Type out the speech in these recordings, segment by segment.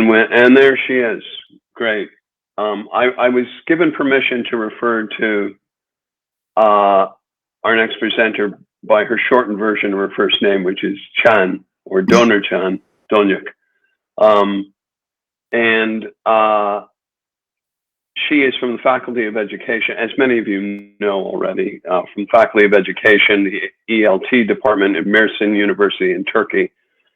And there she is. Great. I was given permission to refer to our next presenter by her shortened version of her first name, which is Chan, or Donor Chan, Donuk. She is from the Faculty of Education, as many of you know already, from Faculty of Education, the ELT department at Mersin University in Turkey.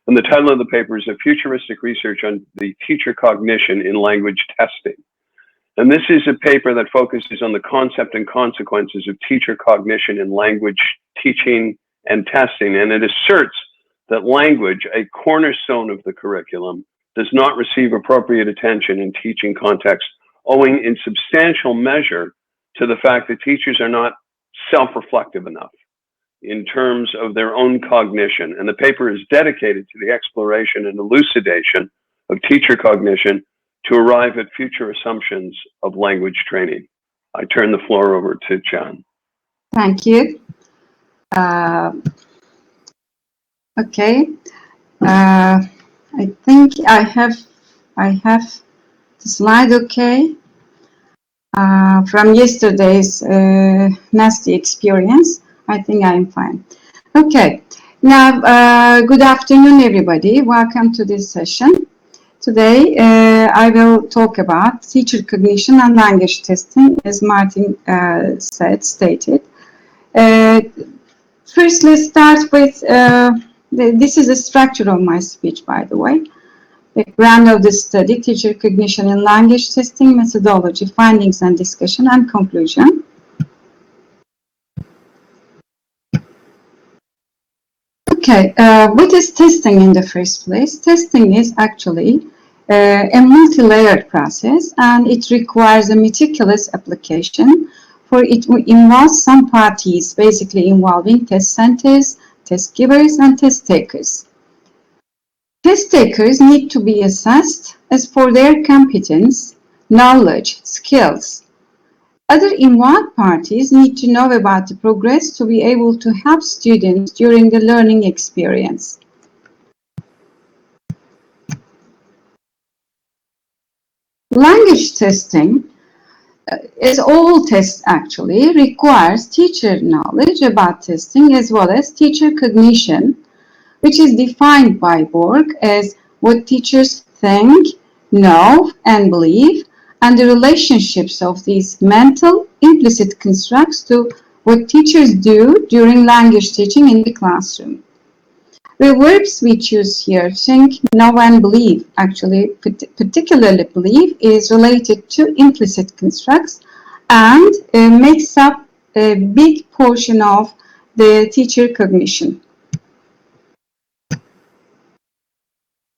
And the title of the paper is A Futuristic Research on the Teacher Cognition in Language Testing. And this is a paper that focuses on the concept and consequences of teacher cognition in language teaching and testing. And it asserts that language, a cornerstone of the curriculum, does not receive appropriate attention in teaching contexts, owing in substantial measure to the fact that teachers are not self-reflective enough in terms of their own cognition. And the paper is dedicated to the exploration and elucidation of teacher cognition to arrive at future assumptions of language training. I turn the floor over to Chan. Thank you. Okay. I think I have the slide okay. From yesterday's nasty experience, I think I'm fine. Okay. Now, good afternoon, everybody. Welcome to this session. Today, I will talk about teacher cognition and language testing, as Martin stated. First, let's start with, this is the structure of my speech, by the way. Background of the study, teacher cognition in language testing, methodology, findings and discussion, and conclusion. Okay, what is testing in the first place? Testing is actually a multi-layered process, and it requires a meticulous application. For it involves some parties, basically involving test centers, test givers, and test takers. Test takers need to be assessed as for their competence, knowledge, skills. Other involved parties need to know about the progress to be able to help students during the learning experience. Language testing, as all tests actually, requires teacher knowledge about testing as well as teacher cognition, which is defined by Borg as what teachers think, know, and believe, and the relationships of these mental implicit constructs to what teachers do during language teaching in the classroom. The verbs we choose here, think, know, and believe, actually, particularly believe, is related to implicit constructs and makes up a big portion of the teacher cognition.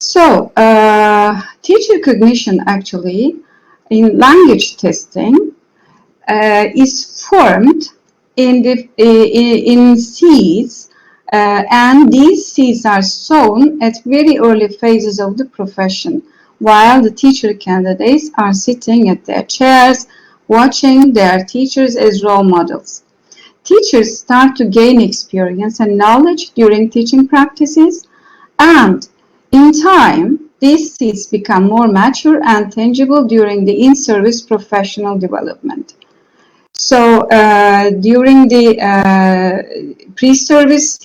So, teacher cognition actually in language testing is formed in seeds, and these seeds are sown at very early phases of the profession, while the teacher candidates are sitting at their chairs, watching their teachers as role models. Teachers start to gain experience and knowledge during teaching practices, and in time, these seeds become more mature and tangible during the in-service professional development. So during the pre-service,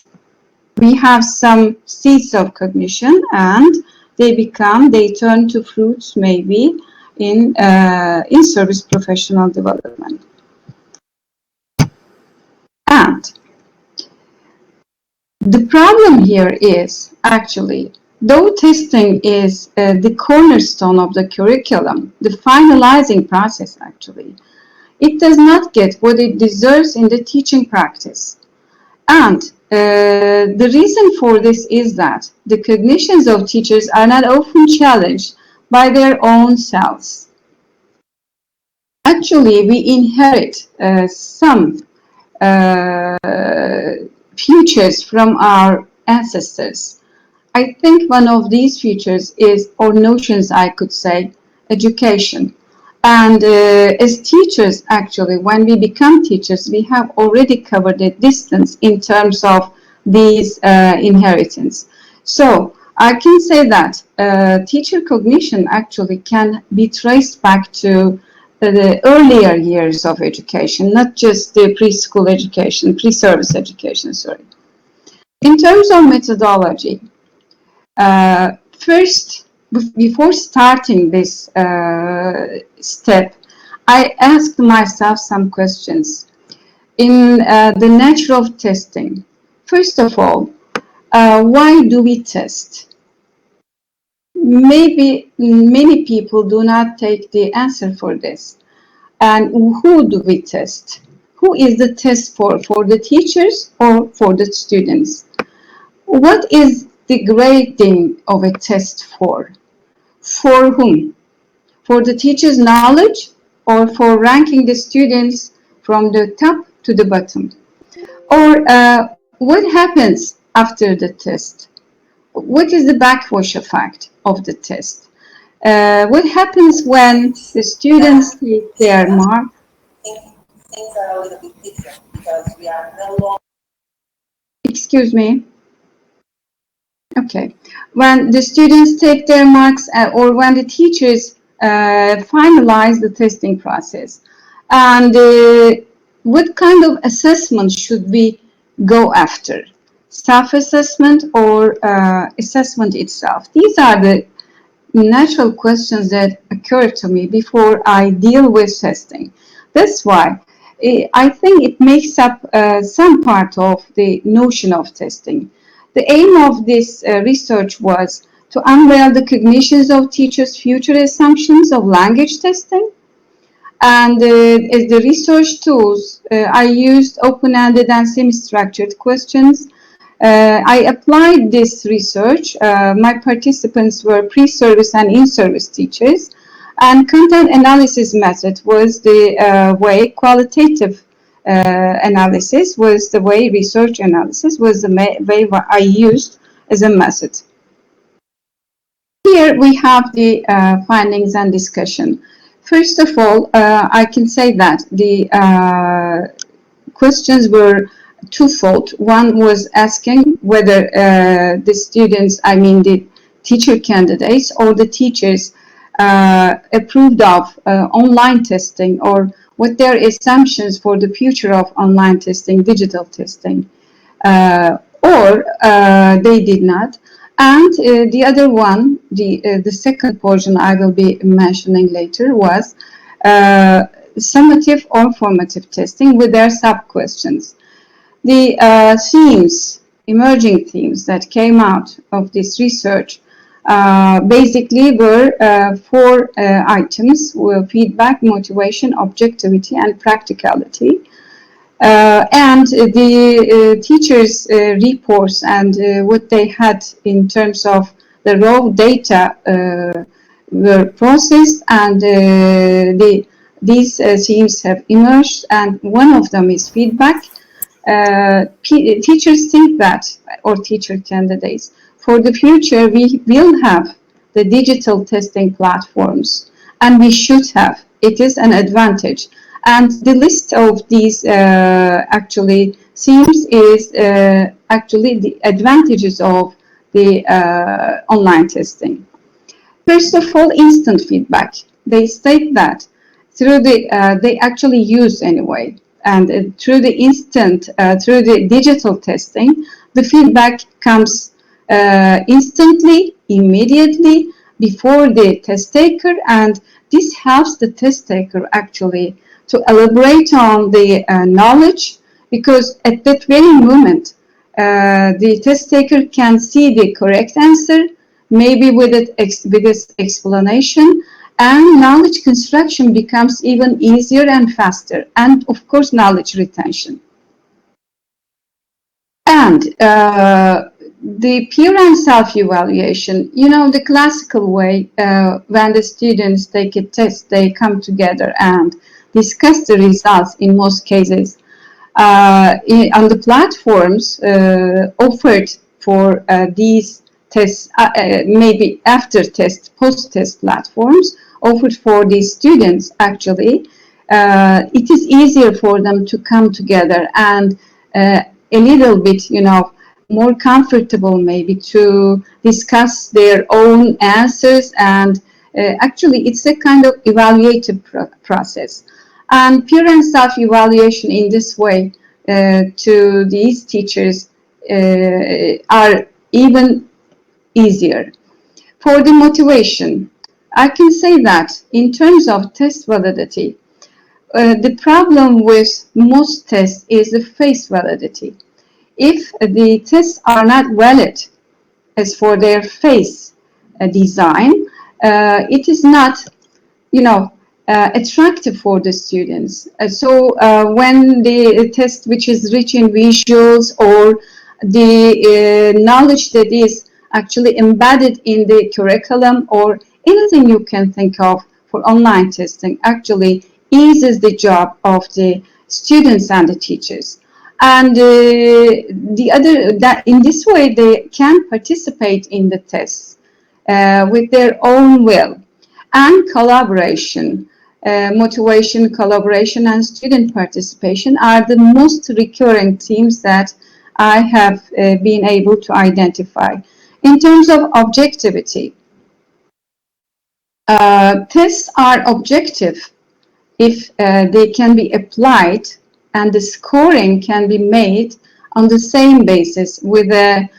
we have some seeds of cognition, and they turn to fruits maybe in in-service professional development. And the problem here is actually, though testing is the cornerstone of the curriculum, the finalizing process actually, it does not get what it deserves in the teaching practice. And the reason for this is that the cognitions of teachers are not often challenged by their own selves. Actually, we inherit some features from our ancestors. I think one of these features is, or notions I could say, education. And as teachers, actually, when we become teachers, we have already covered a distance in terms of these inheritance. So I can say that teacher cognition actually can be traced back to the earlier years of education, not just the preschool education, pre-service education, sorry. In terms of methodology, first, before starting this step, I asked myself some questions. In the nature of testing, first of all, why do we test? Maybe many people do not take the answer for this. And who do we test? Who is the test for? For the teachers or for the students? What is the grading of a test for? For whom? For the teacher's knowledge or for ranking the students from the top to the bottom? Or what happens after the test? What is the backwash effect of the test? What happens when the students take their mark? Things are a little bit different because we are no longer. Excuse me. Okay. When the students take their marks or when the teachers finalize the testing process, and what kind of assessment should we go after? Self-assessment or assessment itself? These are the natural questions that occur to me before I deal with testing. That's why I think it makes up some part of the notion of testing. The aim of this research was to unveil the cognitions of teachers' future assumptions of language testing. And as the research tools, I used open-ended and semi-structured questions. I applied this research. My participants were pre-service and in-service teachers. And content analysis method was the way qualitative analysis was the way research analysis was the way I used as a method. Here we have the findings and discussion. First of all, I can say that the questions were twofold. One was asking whether the students, I mean the teacher candidates or the teachers approved of online testing or what their assumptions for the future of online testing, digital testing, or they did not. And the other one, the second portion I will be mentioning later was summative or formative testing with their sub-questions. The themes, emerging themes that came out of this research basically were four items: feedback, motivation, objectivity, and practicality. And the teachers' reports and what they had in terms of the raw data were processed, and these themes have emerged, and one of them is feedback. Teachers think that, or teacher candidates, for the future we will have the digital testing platforms, and we should have. It is an advantage. And the list of these actually themes is actually the advantages of the online testing. First of all, instant feedback. They state that through the, they actually use anyway, and through the through the digital testing, the feedback comes instantly, immediately, before the test taker, and this helps the test taker actually to elaborate on the knowledge, because at that very moment, the test taker can see the correct answer, maybe with its explanation, and knowledge construction becomes even easier and faster, and of course, knowledge retention. And the peer and self-evaluation, you know, the classical way, when the students take a test, they come together and discuss the results in most cases. On the platforms offered for these tests, maybe after test, post-test platforms offered for these students, actually, it is easier for them to come together and a little bit, you know, more comfortable maybe to discuss their own answers, and actually it's a kind of evaluative process. And peer and self-evaluation in this way to these teachers are even easier. For the motivation, I can say that in terms of test validity, the problem with most tests is the face validity. If the tests are not valid as for their face design, it is not, attractive for the students. So when the test which is rich in visuals, or the knowledge that is actually embedded in the curriculum, or anything you can think of for online testing, actually eases the job of the students and the teachers. And the other, that in this way they can participate in the tests with their own will. And collaboration, motivation, collaboration, and student participation are the most recurring themes that I have been able to identify. In terms of objectivity, tests are objective if they can be applied and the scoring can be made on the same basis with an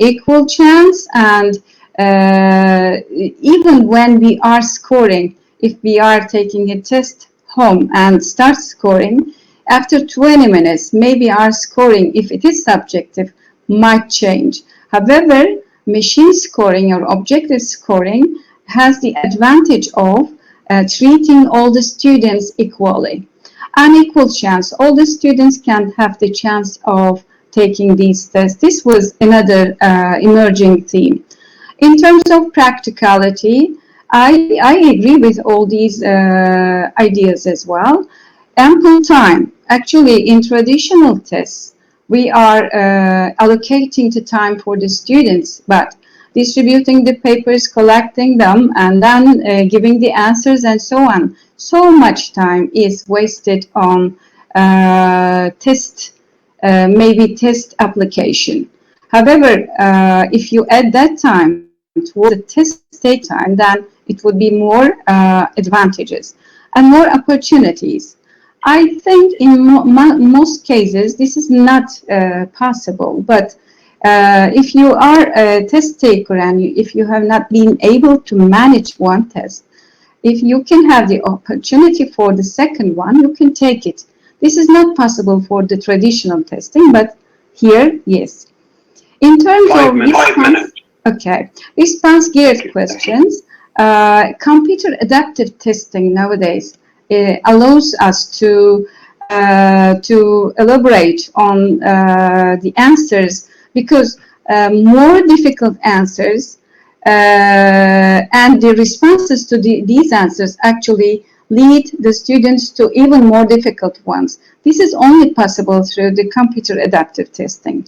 equal chance. And even when we are scoring, if we are taking a test home and start scoring, after 20 minutes, maybe our scoring, if it is subjective, might change. However, machine scoring or objective scoring has the advantage of treating all the students equally. An equal chance, all the students can have the chance of taking these tests. This was another emerging theme. In terms of practicality, I agree with all these ideas as well. Ample time. Actually, in traditional tests, we are allocating the time for the students, but distributing the papers, collecting them, and then giving the answers and so on. So much time is wasted on maybe test application. However, if you add that time towards the test take time, then it would be more advantages and more opportunities. I think in most cases this is not possible, but if you are a test taker and if you have not been able to manage one test, if you can have the opportunity for the second one, you can take it. This is not possible for the traditional testing, but here, yes. In terms of response geared questions, computer adaptive testing nowadays allows us to elaborate on the answers, because more difficult answers and the responses to these answers actually lead the students to even more difficult ones. This is only possible through the computer adaptive testing.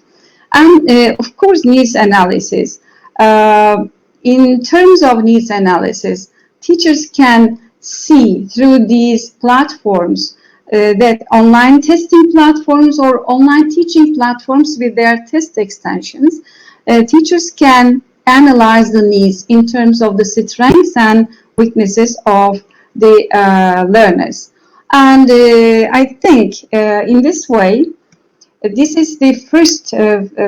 And of course, needs analysis. In terms of needs analysis, teachers can see through these platforms that online testing platforms or online teaching platforms with their test extensions, teachers can analyze the needs in terms of the strengths and weaknesses of the learners. And I think in this way, this is the first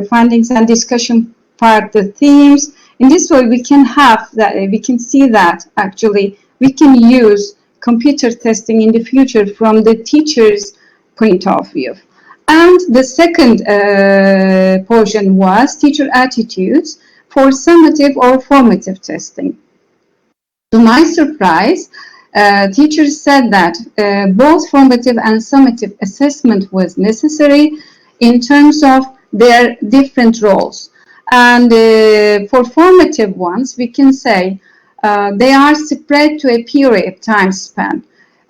findings and discussion part, the themes. In this way, we can have that, we can see that actually we can use computer testing in the future from the teacher's point of view. And the second portion was teacher attitudes for summative or formative testing. To my surprise, teachers said that both formative and summative assessment was necessary in terms of their different roles. And for formative ones, we can say they are spread to a period time span.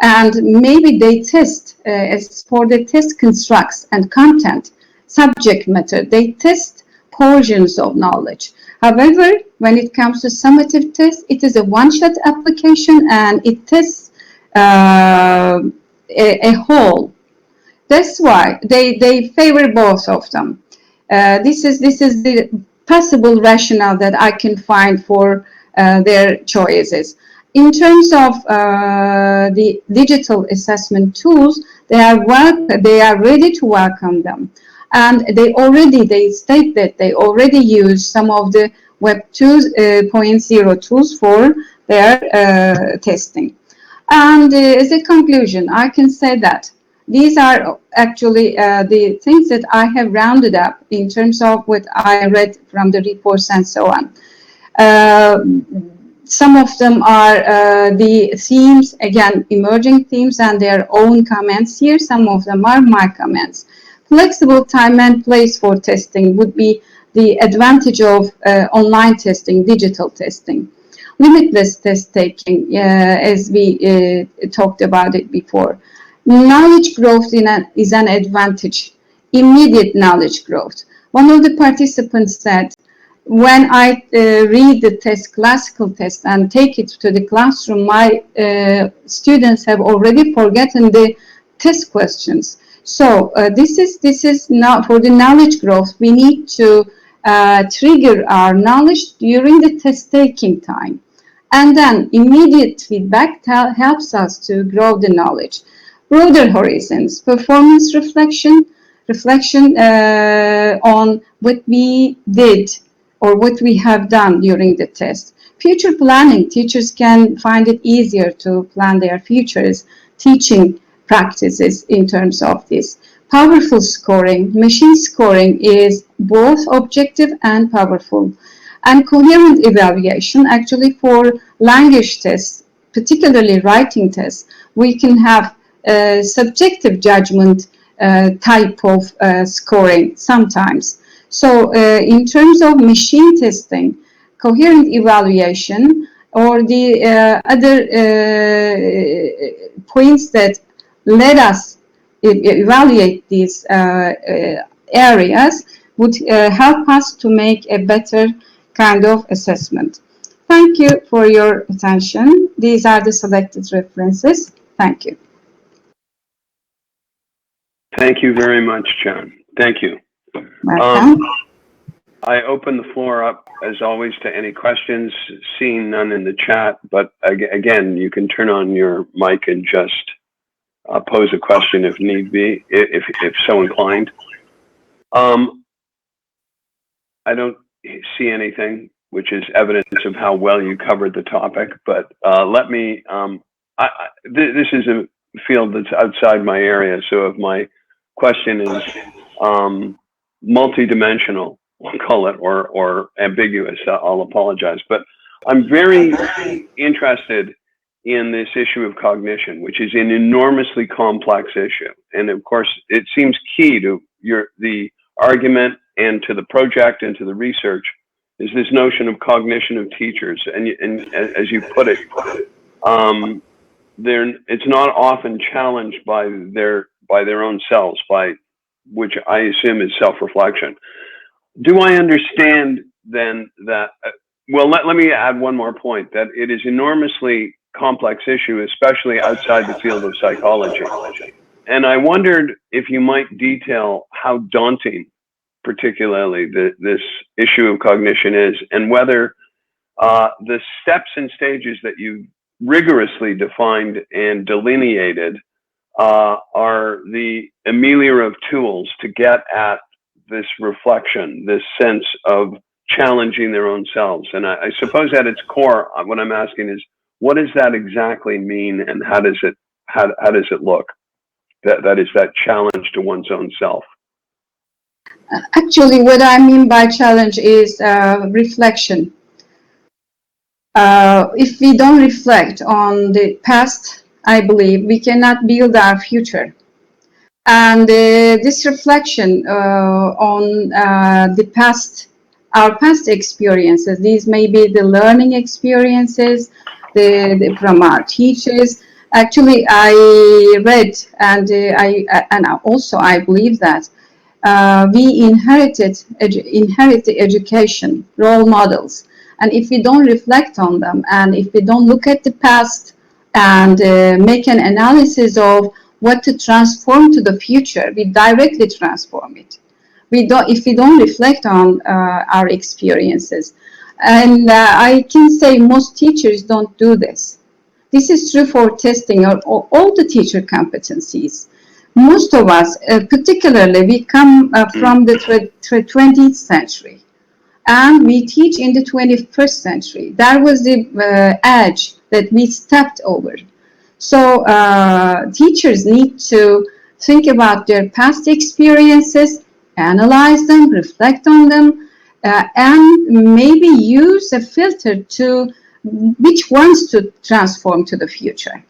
And maybe they test, as for the test constructs and content, subject matter, they test portions of knowledge. However, when it comes to summative test, it is a one-shot application and it tests a whole. That's why they favor both of them. This is the possible rationale that I can find for their choices. In terms of the digital assessment tools, they are ready to welcome them, and they state that they already use some of the Web 2.0 tools for their testing. And as a conclusion, I can say that these are actually the things that I have rounded up in terms of what I read from the reports and so on. Uh, some of them are the themes, again, emerging themes and their own comments here. Some of them are my comments. Flexible time and place for testing would be the advantage of online testing, digital testing. Limitless test taking, as we talked about it before. Knowledge growth is an advantage, immediate knowledge growth. One of the participants said, when I read the test, classical test, and take it to the classroom, my students have already forgotten the test questions. So this is now for the knowledge growth. We need to trigger our knowledge during the test taking time, and then immediate feedback helps us to grow the knowledge. Broader horizons, performance reflection on what we did or what we have done during the test. Future planning, teachers can find it easier to plan their futures, teaching practices in terms of this. Powerful scoring, machine scoring is both objective and powerful. And coherent evaluation, actually for language tests, particularly writing tests, we can have subjective judgment type of scoring sometimes. So in terms of machine testing, coherent evaluation, or the other points that let us evaluate these areas would help us to make a better kind of assessment. Thank you for your attention. These are the selected references. Thank you. Thank you very much, Can. Thank you. Welcome. I open the floor up, as always, to any questions. Seeing none in the chat, but again, you can turn on your mic and just pose a question if need be, if so inclined. I don't see anything, which is evidence of how well you covered the topic. But let me. This is a field that's outside my area, so if my question is multidimensional, we'll call it, or ambiguous, I'll apologize. But I'm very interested in this issue of cognition, which is an enormously complex issue. And of course, it seems key to the argument and to the project and to the research is this notion of cognition of teachers. And as you put it, it's not often challenged by their own selves, which I assume is self-reflection. Do I understand then that, well, let me add one more point, that it is enormously complex issue, especially outside the field of psychology. And I wondered if you might detail how daunting, particularly this issue of cognition is, and whether the steps and stages that you rigorously defined and delineated are the ameliorative tools to get at this reflection, this sense of challenging their own selves. And I suppose at its core, what I'm asking is, what does that exactly mean, and how does it look? That is that challenge to one's own self. Actually, what I mean by challenge is reflection. If we don't reflect on the past, I believe we cannot build our future. And this reflection on the past, our past experiences, these may be the learning experiences from our teachers. Actually, I read and also I believe that we inherit the education role models, and if we don't reflect on them, and if we don't look at the past and make an analysis of what to transform to the future, we directly transform it. if we don't reflect on our experiences. And I can say most teachers don't do this. This is true for testing all the teacher competencies. Most of us, particularly, we come from the 20th century, and we teach in the 21st century. That was the edge that we stepped over. So teachers need to think about their past experiences, analyze them, reflect on them, and maybe use a filter to which ones to transform to the future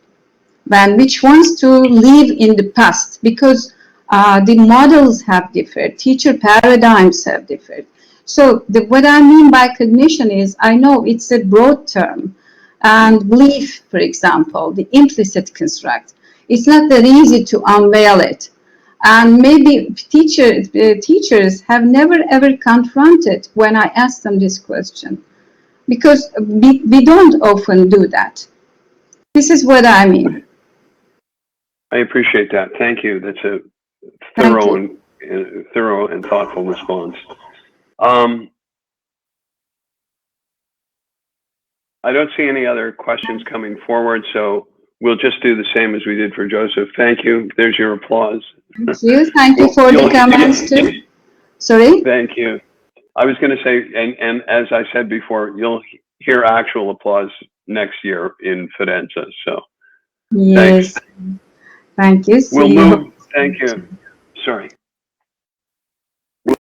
and which ones to live in the past, because the models have differed, teacher paradigms have differed. So what I mean by cognition is, I know it's a broad term, and belief, for example, the implicit construct, it's not that easy to unveil it. And maybe teachers have never ever confronted when I ask them this question, because we don't often do that. This is what I mean. I appreciate that. Thank you. That's a Thank thorough you. and thoughtful response. I don't see any other questions coming forward, so we'll just do the same as we did for Joseph. Thank you. There's your applause. Thank you. Thank you for the comments too. Sorry? Thank you. I was going to say, and as I said before, you'll hear actual applause next year in Fidenza. So Yes. thanks. Thank you. We'll See you. move. Thank you. Sorry.